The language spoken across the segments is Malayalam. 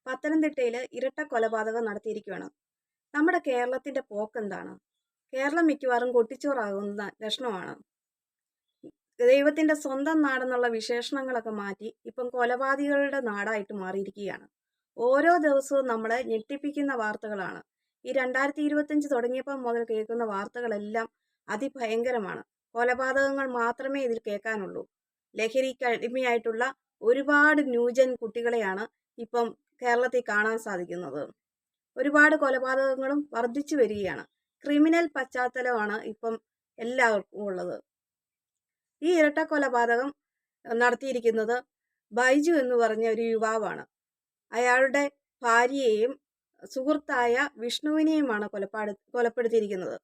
പത്തനംതിട്ടയിൽ ഇരട്ട കൊലപാതകം നടത്തിയിരിക്കുകയാണ്. നമ്മുടെ കേരളത്തിന്റെ പോക്കെന്താണ്? കേരളം മിക്കവാറും കൊട്ടിച്ചോറാകുന്ന ലക്ഷണമാണ്. ദൈവത്തിന്റെ സ്വന്തം നാടെന്നുള്ള വിശേഷണങ്ങളൊക്കെ മാറ്റി ഇപ്പം കൊലപാതകളുടെ നാടായിട്ട് മാറിയിരിക്കുകയാണ്. ഓരോ ദിവസവും നമ്മളെ ഞെട്ടിപ്പിക്കുന്ന വാർത്തകളാണ്. ഈ 2025 തുടങ്ങിയപ്പോൾ മുതൽ കേൾക്കുന്ന വാർത്തകളെല്ലാം അതിഭയങ്കരമാണ്. കൊലപാതകങ്ങൾ മാത്രമേ ഇതിൽ കേൾക്കാനുള്ളൂ. ലഹരിക്ക് അടിമയായിട്ടുള്ള ഒരുപാട് ന്യൂജൻ കുട്ടികളെയാണ് ഇപ്പം കേരളത്തിൽ കാണാൻ സാധിക്കുന്നത്. ഒരുപാട് കൊലപാതകങ്ങളും വർദ്ധിച്ചു വരികയാണ്. ക്രിമിനൽ പശ്ചാത്തലമാണ് ഇപ്പം എല്ലാവർക്കും ഉള്ളത്. ഈ ഇരട്ട കൊലപാതകം നടത്തിയിരിക്കുന്നത് ബൈജു എന്ന് പറഞ്ഞ ഒരു യുവാവാണ്. അയാളുടെ ഭാര്യയെയും സുഹൃത്തായ വിഷ്ണുവിനെയുമാണ് കൊലപ്പെടുത്തിയിരിക്കുന്നത്.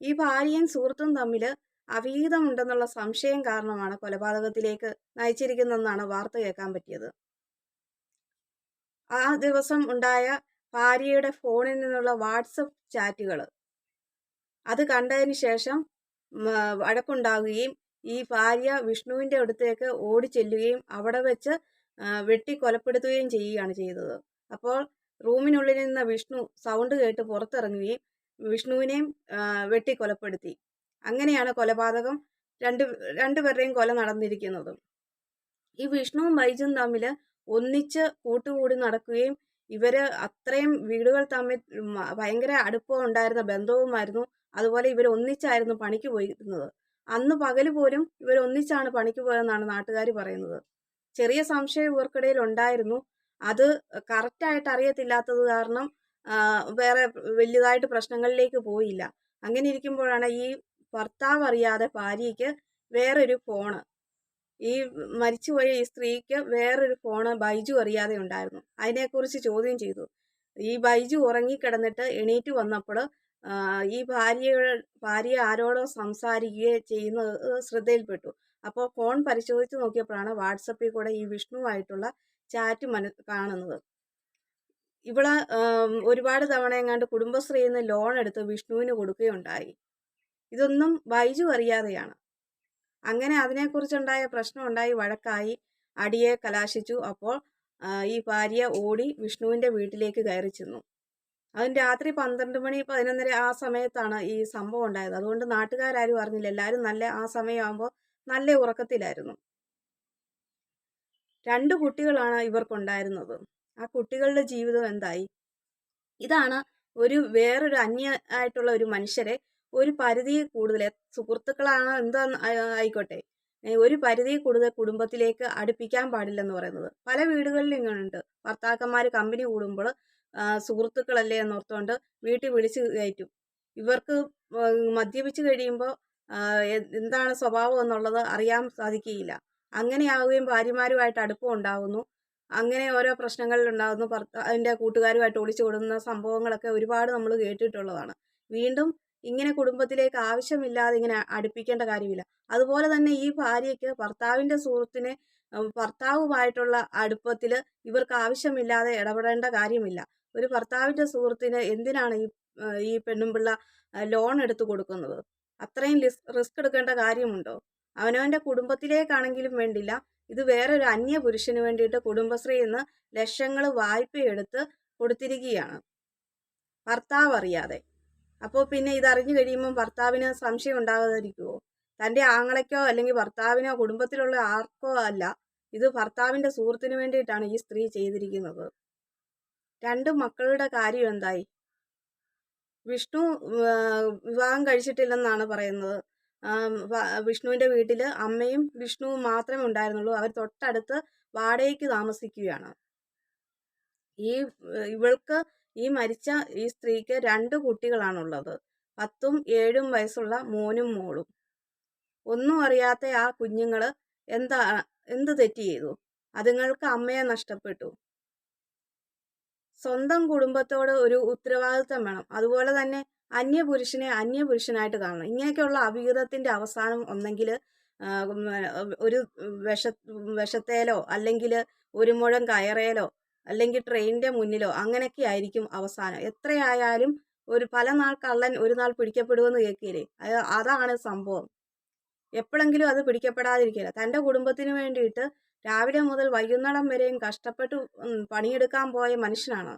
ഈ ഭാര്യയും സുഹൃത്തും തമ്മിൽ അവിഹിതമുണ്ടെന്നുള്ള സംശയം കാരണമാണ് കൊലപാതകത്തിലേക്ക് നയിച്ചിരിക്കുന്നതെന്നാണ് വാർത്ത കേൾക്കാൻ പറ്റിയത്. ആ ദിവസം ഉണ്ടായ ഭാര്യയുടെ ഫോണിൽ നിന്നുള്ള വാട്സപ്പ് ചാറ്റുകൾ അത് കണ്ടതിന് ശേഷം വഴക്കുണ്ടാകുകയും ഈ ഭാര്യ വിഷ്ണുവിൻ്റെ അടുത്തേക്ക് ഓടി ചെല്ലുകയും അവിടെ വെച്ച് വെട്ടി കൊലപ്പെടുത്തുകയും ചെയ്യുകയാണ് ചെയ്തത്. അപ്പോൾ റൂമിനുള്ളിൽ നിന്ന വിഷ്ണു സൗണ്ട് കേട്ട് പുറത്തിറങ്ങുകയും വിഷ്ണുവിനെയും വെട്ടി കൊലപ്പെടുത്തി. അങ്ങനെയാണ് കൊലപാതകം രണ്ടുപേരുടെയും കൊല നടന്നിരിക്കുന്നത്. ഈ വിഷ്ണുവും ബൈജുവും തമ്മിൽ ഒന്നിച്ച് കൂട്ടുകൂടി നടക്കുകയും ഇവര് അത്രയും വീടുകൾ തമ്മിൽ ഭയങ്കര അടുപ്പം ഉണ്ടായിരുന്ന ബന്ധവുമായിരുന്നു. അതുപോലെ ഇവർ ഒന്നിച്ചായിരുന്നു പണിക്ക് പോയിരുന്നത്. അന്ന് പകല് പോലും ഇവർ ഒന്നിച്ചാണ് പണിക്ക് പോയതെന്നാണ് നാട്ടുകാർ പറയുന്നത്. ചെറിയ സംശയം ഇവർക്കിടയിൽ ഉണ്ടായിരുന്നു. അത് കറക്റ്റായിട്ട് അറിയത്തില്ലാത്തത് കാരണം വേറെ വലിയതായിട്ട് പ്രശ്നങ്ങളിലേക്ക് പോയില്ല. അങ്ങനെ ഇരിക്കുമ്പോഴാണ് ഈ ഭർത്താവ് അറിയാതെ ഭാര്യയ്ക്ക് വേറൊരു ഫോണ്, ഈ മരിച്ചുപോയ ഈ സ്ത്രീക്ക് വേറൊരു ഫോണ് ബൈജു അറിയാതെ ഉണ്ടായിരുന്നു. അതിനെക്കുറിച്ച് ചോദ്യം ചെയ്തു. ഈ ബൈജു ഉറങ്ങിക്കിടന്നിട്ട് എണീറ്റ് വന്നപ്പോൾ ഈ ഭാര്യ ആരോടോ സംസാരിക്കുകയോ ചെയ്യുന്നത് ശ്രദ്ധയിൽപ്പെട്ടു. അപ്പോൾ ഫോൺ പരിശോധിച്ച് നോക്കിയപ്പോഴാണ് വാട്സപ്പിൽ കൂടെ ഈ വിഷ്ണുവായിട്ടുള്ള ചാറ്റ് കാണുന്നത്. ഇവള് ഒരുപാട് തവണ എങ്ങാണ്ട് കുടുംബശ്രീയിൽ നിന്ന് ലോൺ എടുത്ത് വിഷ്ണുവിന് കൊടുക്കുകയുണ്ടായി. ഇതൊന്നും ബൈജു അറിയാതെയാണ്. അങ്ങനെ അതിനെക്കുറിച്ചുണ്ടായ പ്രശ്നമുണ്ടായി, വഴക്കായി, അടിയെ കലാശിച്ചു. അപ്പോൾ ഈ ഭാര്യ ഓടി വിഷ്ണുവിൻ്റെ വീട്ടിലേക്ക് കയറി ചെന്നു. അതിന് രാത്രി 12 മണി 11:30 ആ സമയത്താണ് ഈ സംഭവം ഉണ്ടായത്. അതുകൊണ്ട് നാട്ടുകാരും അറിഞ്ഞില്ല. എല്ലാവരും ആ സമയമാകുമ്പോൾ നല്ല ഉറക്കത്തിലായിരുന്നു. 2 കുട്ടികളാണ് ഇവർക്കുണ്ടായിരുന്നത്. ആ കുട്ടികളുടെ ജീവിതം എന്തായി? ഇതാണ് വേറൊരു അന്യമായിട്ടുള്ള ഒരു മനുഷ്യരെ ഒരു പരിധി കൂടുതൽ, സുഹൃത്തുക്കളാണ് എന്താന്ന് ആയിക്കോട്ടെ, ഒരു പരിധി കൂടുതൽ കുടുംബത്തിലേക്ക് അടുപ്പിക്കാൻ പാടില്ലെന്ന് പറയുന്നത്. പല വീടുകളിലും ഇങ്ങനെയുണ്ട്. ഭർത്താക്കന്മാർ കമ്പനി കൂടുമ്പോൾ സുഹൃത്തുക്കളല്ലേ എന്നോർത്തുകൊണ്ട് വീട്ടിൽ വിളിച്ച് കയറ്റും. ഇവർക്ക് മദ്യപിച്ച് കഴിയുമ്പോൾ എന്താണ് സ്വഭാവം എന്നുള്ളത് അറിയാൻ സാധിക്കുകയില്ല. അങ്ങനെയാവുകയും ഭാര്യമാരുമായിട്ട് അടുപ്പം ഉണ്ടാകുന്നു. അങ്ങനെ ഓരോ പ്രശ്നങ്ങളിലുണ്ടാകുന്നു. അതിൻ്റെ കൂട്ടുകാരുമായിട്ട് ഒളിച്ചു കൊടുക്കുന്ന സംഭവങ്ങളൊക്കെ ഒരുപാട് നമ്മൾ കേട്ടിട്ടുള്ളതാണ്. വീണ്ടും ഇങ്ങനെ കുടുംബത്തിലേക്ക് ആവശ്യമില്ലാതെ ഇങ്ങനെ അടുപ്പിക്കേണ്ട കാര്യമില്ല. അതുപോലെ തന്നെ ഈ ഭാര്യയ്ക്ക് ഭർത്താവിൻ്റെ സുഹൃത്തിനെ ഭർത്താവുമായിട്ടുള്ള അടുപ്പത്തിൽ ഇവർക്ക് ആവശ്യമില്ലാതെ ഇടപെടേണ്ട കാര്യമില്ല. ഒരു ഭർത്താവിൻ്റെ സുഹൃത്തിന് എന്തിനാണ് ഈ പെണ്ണുമ്പിള്ള ലോൺ എടുത്തു കൊടുക്കുന്നത്? അത്രയും റിസ്ക് എടുക്കേണ്ട കാര്യമുണ്ടോ? അവനവൻ്റെ കുടുംബത്തിലേക്കാണെങ്കിലും വേണ്ടില്ല, ഇത് വേറൊരു അന്യ പുരുഷന് വേണ്ടിയിട്ട് കുടുംബശ്രീയിൽ നിന്ന് ലക്ഷങ്ങൾ വായ്പയെടുത്ത് കൊടുത്തിരിക്കുകയാണ്, ഭർത്താവ് അറിയാതെ. അപ്പോൾ പിന്നെ ഇതറിഞ്ഞു കഴിയുമ്പോൾ ഭർത്താവിന് സംശയം ഉണ്ടാകാതിരിക്കുമോ? തൻ്റെ ആങ്ങളയ്ക്കോ അല്ലെങ്കിൽ ഭർത്താവിനോ കുടുംബത്തിലുള്ള ആർക്കോ അല്ല, ഇത് ഭർത്താവിൻ്റെ സുഹൃത്തിന് വേണ്ടിയിട്ടാണ് ഈ സ്ത്രീ ചെയ്തിരിക്കുന്നത്. 2 മക്കളുടെ കാര്യം എന്തായി? വിഷ്ണു വിവാഹം കഴിച്ചിട്ടില്ലെന്നാണ് പറയുന്നത്. വിഷ്ണുവിൻ്റെ വീട്ടിൽ അമ്മയും വിഷ്ണുവും മാത്രമേ ഉണ്ടായിരുന്നുള്ളൂ. അവർ തൊട്ടടുത്ത് വാടകയ്ക്ക് താമസിക്കുകയാണ്. ഇവൾക്ക്, ഈ മരിച്ച ഈ സ്ത്രീക്ക് 2 കുട്ടികളാണുള്ളത്. 10ഉം 7ഉം വയസ്സുള്ള മോനും മോളും. ഒന്നും അറിയാത്ത ആ കുഞ്ഞുങ്ങൾ എന്ത് തെറ്റ് ചെയ്തു? അതുങ്ങൾക്ക് അമ്മയെ നഷ്ടപ്പെട്ടു. സ്വന്തം കുടുംബത്തോട് ഒരു ഉത്തരവാദിത്വം വേണം. അതുപോലെ തന്നെ അന്യപുരുഷനെ അന്യപുരുഷനായിട്ട് കാണണം. ഇങ്ങനെയൊക്കെയുള്ള അവിഹിതത്തിൻ്റെ അവസാനം ഒന്നെങ്കിൽ ഒരു വിഷത്തേലോ അല്ലെങ്കിൽ ഒരു മുഴം കയറേലോ അല്ലെങ്കിൽ ട്രെയിനിൻ്റെ മുന്നിലോ അങ്ങനെയൊക്കെ ആയിരിക്കും അവസാനം. എത്രയായാലും പല നാൾ കള്ളൻ ഒരു നാൾ പിടിക്കപ്പെടുമെന്ന് കേൾക്കില്ലേ? അതാണ് സംഭവം. എപ്പോഴെങ്കിലും അത് പിടിക്കപ്പെടാതിരിക്കില്ല. തൻ്റെ കുടുംബത്തിന് വേണ്ടിയിട്ട് രാവിലെ മുതൽ വൈകുന്നേരം വരെയും കഷ്ടപ്പെട്ട് പണിയെടുക്കാൻ പോയ മനുഷ്യനാണ്.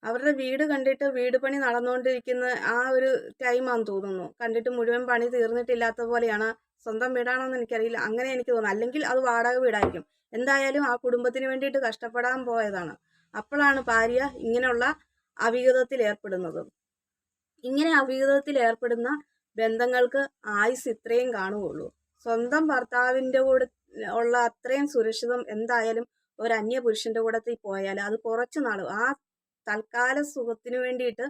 അവരുടെ വീട് കണ്ടിട്ട് വീട് പണി നടന്നുകൊണ്ടിരിക്കുന്ന ആ ഒരു ടൈമാന്ന് തോന്നുന്നു. കണ്ടിട്ട് മുഴുവൻ പണി തീർന്നിട്ടില്ലാത്ത പോലെയാണ്. സ്വന്തം വീടാണോന്ന് എനിക്കറിയില്ല. അങ്ങനെ എനിക്ക് തോന്നുന്നു. അല്ലെങ്കിൽ അത് വാടക വീടായിരിക്കും. എന്തായാലും ആ കുടുംബത്തിന് വേണ്ടിയിട്ട് കഷ്ടപ്പെടാൻ പോയതാണ്. അപ്പോഴാണ് ഭാര്യ ഇങ്ങനെയുള്ള അവിഹിതത്തിൽ ഏർപ്പെടുന്നത്. ഇങ്ങനെ അവിഹിതത്തിൽ ഏർപ്പെടുന്ന ബന്ധങ്ങൾക്ക് ആയുസ് ഇത്രയും കാണുകയുള്ളൂ. സ്വന്തം ഭർത്താവിൻ്റെ കൂടെ ഉള്ള അത്രയും സുരക്ഷിതം എന്തായാലും ഒരു അന്യ പുരുഷന്റെ കൂടത്തിൽ പോയാൽ അത് കുറച്ചു നാൾ ആ തൽക്കാല സുഖത്തിന് വേണ്ടിയിട്ട്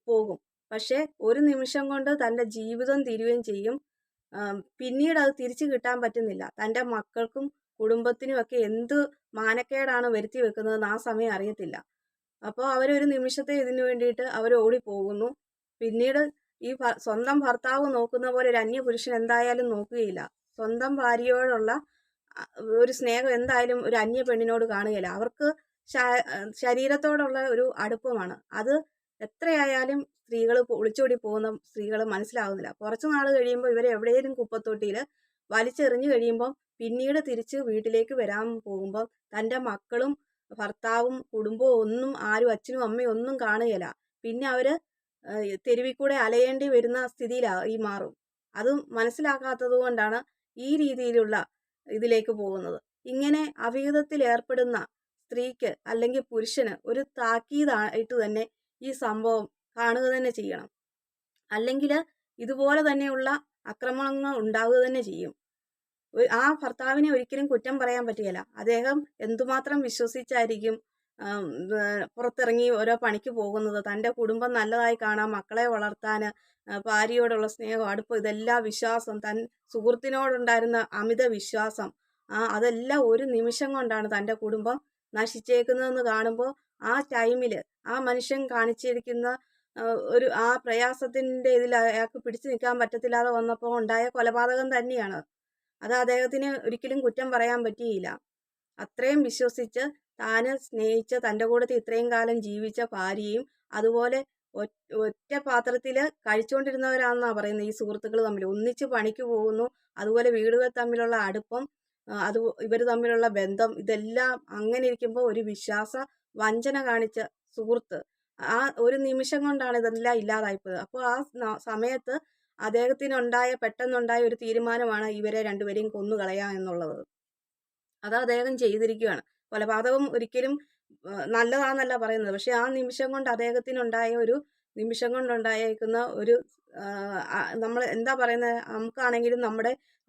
പോകും. പക്ഷേ ഒരു നിമിഷം കൊണ്ട് തൻ്റെ ജീവിതം തീരുകയും ചെയ്യും. പിന്നീട് അത് തിരിച്ചു കിട്ടാൻ പറ്റുന്നില്ല. തൻ്റെ മക്കൾക്കും കുടുംബത്തിനും ഒക്കെ എന്ത് മാനക്കേടാണ് വരുത്തി വെക്കുന്നതെന്ന് ആ സമയം അറിയത്തില്ല. അപ്പോൾ അവരൊരു നിമിഷത്തെ ഇതിനു വേണ്ടിയിട്ട് അവർ ഓടിപ്പോകുന്നു. പിന്നീട് ഈ സ്വന്തം ഭർത്താവ് നോക്കുന്ന പോലെ ഒരു അന്യ പുരുഷൻ എന്തായാലും നോക്കുകയില്ല. സ്വന്തം ഭാര്യയോടുള്ള ഒരു സ്നേഹം എന്തായാലും ഒരു അന്യ പെണ്ണിനോട് കാണുകയില്ല. അവർക്ക് ശരീരത്തോടുള്ള ഒരു അടുപ്പമാണ്. അത് എത്രയായാലും സ്ത്രീകൾ ഒളിച്ചോടി പോകുന്ന സ്ത്രീകൾ മനസ്സിലാവുന്നില്ല. കുറച്ചു നാൾ കഴിയുമ്പോൾ ഇവരെ എവിടെയെങ്കിലും കുപ്പത്തൊട്ടിയിൽ വലിച്ചെറിഞ്ഞു കഴിയുമ്പോൾ പിന്നീട് തിരിച്ച് വീട്ടിലേക്ക് വരാൻ പോകുമ്പോൾ തൻ്റെ മക്കളും ഭർത്താവും കുടുംബവും ഒന്നും ആരും അച്ഛനും അമ്മയും ഒന്നും കാണുകയില്ല. പിന്നെ അവർ തെരുവിൽ കൂടെ അലയേണ്ടി വരുന്ന സ്ഥിതിയിലായി മാറും. അതും മനസ്സിലാക്കാത്തത് കൊണ്ടാണ് ഈ രീതിയിലുള്ള ഇതിലേക്ക് പോകുന്നത്. ഇങ്ങനെ അവിഹിതത്തിൽ ഏർപ്പെടുന്ന സ്ത്രീക്ക് അല്ലെങ്കിൽ പുരുഷന് ഒരു താക്കീതായിട്ട് തന്നെ ഈ സംഭവം കാണുക തന്നെ ചെയ്യണം. അല്ലെങ്കിൽ ഇതുപോലെ തന്നെയുള്ള ആക്രമണങ്ങൾ ഉണ്ടാവുക തന്നെ ചെയ്യും. ആ ഭർത്താവിനെ ഒരിക്കലും കുറ്റം പറയാൻ പറ്റുകയില്ല. അദ്ദേഹം എന്തുമാത്രം വിശ്വസിച്ചായിരിക്കും പുറത്തിറങ്ങി ഓരോ പണിക്ക് പോകുന്നത്. തൻ്റെ കുടുംബം നല്ലതായി കാണാൻ, മക്കളെ വളർത്താൻ, ഭാര്യയോടുള്ള സ്നേഹം, അടുപ്പം, ഇതെല്ലാം വിശ്വാസം, തൻ സുഹൃത്തിനോടുണ്ടായിരുന്ന അമിത വിശ്വാസം, അതെല്ലാം ഒരു നിമിഷം കൊണ്ടാണ് തൻ്റെ കുടുംബം നശിച്ചേക്കുന്നതെന്ന് കാണുമ്പോൾ ആ ടൈമിൽ ആ മനുഷ്യൻ കാണിച്ചിരിക്കുന്ന ഒരു ആ പ്രയാസത്തിൻ്റെ ഇതിൽ അയാൾക്ക് പിടിച്ചു നിൽക്കാൻ പറ്റത്തില്ലാതെ വന്നപ്പോൾ ഉണ്ടായ കൊലപാതകം തന്നെയാണ്. അത് അദ്ദേഹത്തിന് ഒരിക്കലും കുറ്റം പറയാൻ പറ്റിയില്ല. അത്രയും വിശ്വസിച്ച് താന് സ്നേഹിച്ച് തൻ്റെ കൂടത്തിൽ ഇത്രയും കാലം ജീവിച്ച ഭാര്യയും അതുപോലെ ഒറ്റ പാത്രത്തിൽ കഴിച്ചുകൊണ്ടിരുന്നവരാണെന്നാണ് പറയുന്നത്. ഈ സുഹൃത്തുക്കൾ തമ്മിൽ ഒന്നിച്ച് പണിക്ക് പോകുന്നു. അതുപോലെ വീടുകൾ തമ്മിലുള്ള അടുപ്പം, അത് ഇവർ തമ്മിലുള്ള ബന്ധം, ഇതെല്ലാം അങ്ങനെ ഇരിക്കുമ്പോൾ ഒരു വിശ്വാസ വഞ്ചന കാണിച്ച സുഹൃത്ത് ആ ഒരു നിമിഷം കൊണ്ടാണ് ഇതെല്ലാം ഇല്ലാതായിപ്പോയത്. അപ്പോൾ ആ സമയത്ത് പെട്ടെന്നുണ്ടായ ഒരു തീരുമാനമാണ് ഇവരെ രണ്ടുപേരെയും കൊന്നുകളയാ എന്നുള്ളത്. അത് അദ്ദേഹം ചെയ്തിരിക്കുകയാണ്. കൊലപാതകം ഒരിക്കലും നല്ലതാണെന്നല്ല പറയുന്നത്. പക്ഷെ ആ നിമിഷം കൊണ്ട് നിമിഷം കൊണ്ടുണ്ടായേക്കുന്ന ഒരു നമ്മൾ എന്താ പറയുന്നത്, നമുക്കാണെങ്കിലും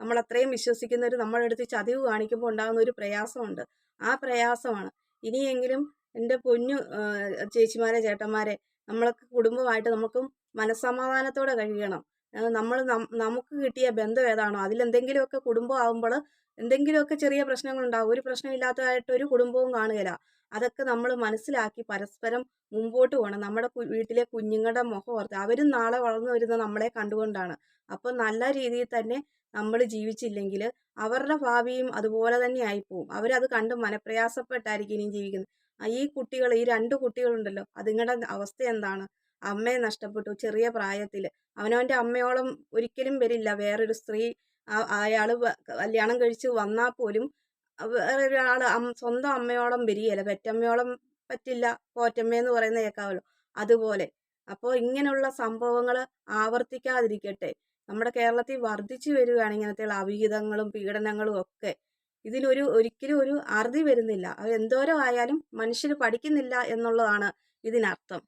നമ്മൾ അത്രയും വിശ്വസിക്കുന്നവർ നമ്മുടെ അടുത്ത് ചതിവ് കാണിക്കുമ്പോൾ ഉണ്ടാകുന്ന ഒരു പ്രയാസമുണ്ട്. ആ പ്രയാസമാണ്. ഇനിയെങ്കിലും എൻ്റെ പൊന്നു ചേച്ചിമാരെ, ചേട്ടന്മാരെ, നമ്മളൊക്കെ കുടുംബമായിട്ട് നമുക്കും മനസ്സമാധാനത്തോടെ കഴിയണം. നമുക്ക് കിട്ടിയ ബന്ധം ഏതാണോ അതിലെന്തെങ്കിലുമൊക്കെ കുടുംബം ആകുമ്പോൾ എന്തെങ്കിലുമൊക്കെ ചെറിയ പ്രശ്നങ്ങളുണ്ടാകും. ഒരു പ്രശ്നമില്ലാത്തതായിട്ടൊരു കുടുംബവും കാണുകയില്ല. അതൊക്കെ നമ്മൾ മനസ്സിലാക്കി പരസ്പരം മുമ്പോട്ട് പോകണം. നമ്മുടെ വീട്ടിലെ കുഞ്ഞുങ്ങളുടെ മുഖം ഓർത്ത് അവരും നാളെ വളർന്നു വരുന്ന നമ്മളെ കണ്ടുകൊണ്ടാണ്. അപ്പോൾ നല്ല രീതിയിൽ തന്നെ നമ്മൾ ജീവിച്ചില്ലെങ്കിൽ അവരുടെ ഭാവിയും അതുപോലെ തന്നെ ആയിപ്പോവും. അവരത് കണ്ട് മനപ്രയാസപ്പെട്ടായിരിക്കും ഇനിയും ജീവിക്കുന്നത്. ഈ 2 കുട്ടികളുണ്ടല്ലോ, അതുങ്ങളുടെ അവസ്ഥ എന്താണ്? അമ്മയെ നഷ്ടപ്പെട്ടു ചെറിയ പ്രായത്തിൽ. അവനവൻ്റെ അമ്മയോളം ഒരിക്കലും വരില്ല വേറൊരു സ്ത്രീ. അയാൾ കല്യാണം കഴിച്ച് വന്നാൽ പോലും വേറൊരാൾ സ്വന്തം അമ്മയോളം വരികയില്ല. പെറ്റമ്മയോളം പറ്റില്ല, പോറ്റമ്മയെന്ന് പറയുന്ന കേൾക്കാമല്ലോ, അതുപോലെ. അപ്പോൾ ഇങ്ങനെയുള്ള സംഭവങ്ങൾ ആവർത്തിക്കാതിരിക്കട്ടെ. നമ്മുടെ കേരളത്തിൽ വർദ്ധിച്ചു വരികയാണ് ഇങ്ങനത്തെയുള്ള അവിഹിതങ്ങളും പീഡനങ്ങളും ഒക്കെ. ഒരിക്കലും ഒരു അറുതി വരുന്നില്ല. അത് എന്തോരം ആയാലും മനുഷ്യർ പഠിക്കുന്നില്ല എന്നുള്ളതാണ് ഇതിനർത്ഥം.